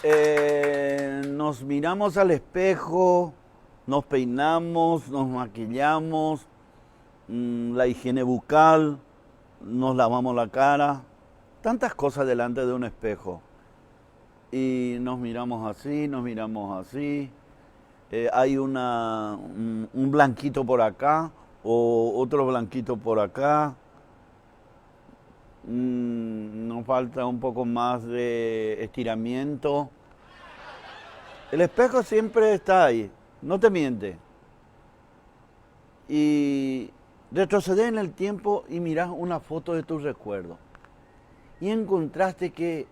Nos miramos al espejo, nos peinamos, nos maquillamos, la higiene bucal, nos lavamos la cara, tantas cosas delante de un espejo. Y nos miramos así, nos miramos así. Hay un blanquito por acá o otro blanquito por acá. Nos falta un poco más de estiramiento. El espejo siempre está ahí, no te miente. Y retrocedes en el tiempo y mirás una foto de tu recuerdo. Y encontraste que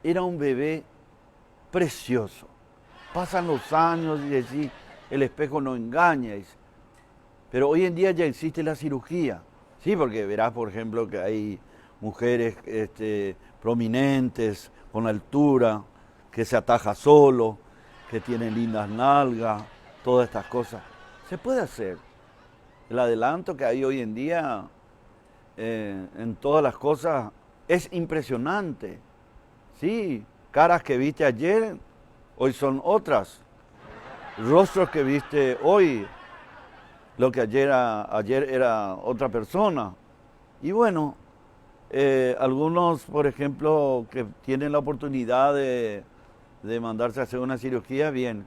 era un bebé precioso. Pasan los años y decís, el espejo no engaña. Pero hoy en día ya existe la cirugía. Sí, porque verás, por ejemplo, que hay mujeres prominentes, con altura, que se ataja solo, que tienen lindas nalgas, todas estas cosas. Se puede hacer. El adelanto que hay hoy en día en todas las cosas es impresionante. Sí, caras que viste ayer, hoy son otras. Rostros que viste hoy, lo que ayer era otra persona. Y bueno, algunos, por ejemplo, que tienen la oportunidad de mandarse a hacer una cirugía, bien.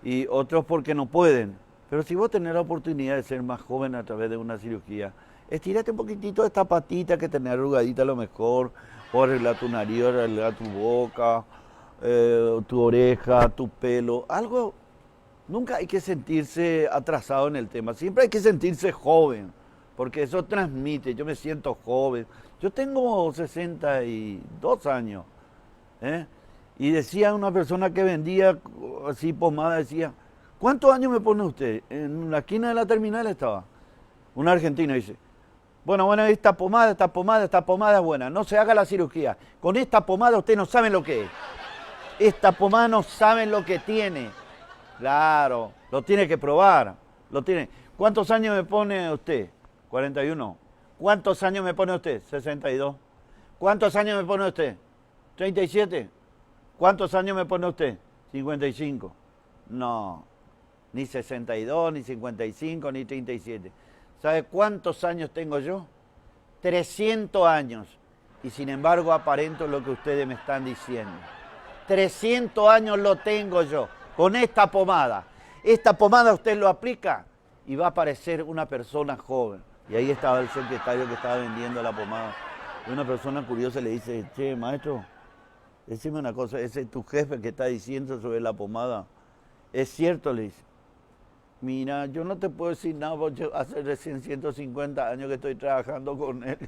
Y otros porque no pueden. Pero si vos tenés la oportunidad de ser más joven a través de una cirugía, estírate un poquitito esta patita que tenés arrugadita a lo mejor, o arreglar tu nariz, o arreglar tu boca, tu oreja, tu pelo, algo. Nunca hay que sentirse atrasado en el tema, siempre hay que sentirse joven, porque eso transmite, yo me siento joven. Yo tengo 62 años, ¿eh? Y decía una persona que vendía así pomada, decía, ¿cuántos años me pone usted? En la esquina de la terminal estaba. Un argentino dice, bueno, esta pomada es buena, no se haga la cirugía. Con esta pomada usted no sabe lo que es. Esta pomada no saben lo que tiene. Claro, lo tiene que probar. Lo tiene. ¿Cuántos años me pone usted? 41. ¿Cuántos años me pone usted? 62. ¿Cuántos años me pone usted? 37. ¿Cuántos años me pone usted? 55. No, ni 62, ni 55, ni 37. ¿Sabe cuántos años tengo yo? 300 años. Y sin embargo aparento lo que ustedes me están diciendo. 300 años lo tengo yo, con esta pomada. Esta pomada usted lo aplica y va a parecer una persona joven. Y ahí estaba el secretario que estaba vendiendo la pomada. Y una persona curiosa le dice, che, maestro, decime una cosa, ese es tu jefe que está diciendo sobre la pomada. ¿Es cierto? Le dice. Mira, yo no te puedo decir nada porque hace recién 150 años que estoy trabajando con él.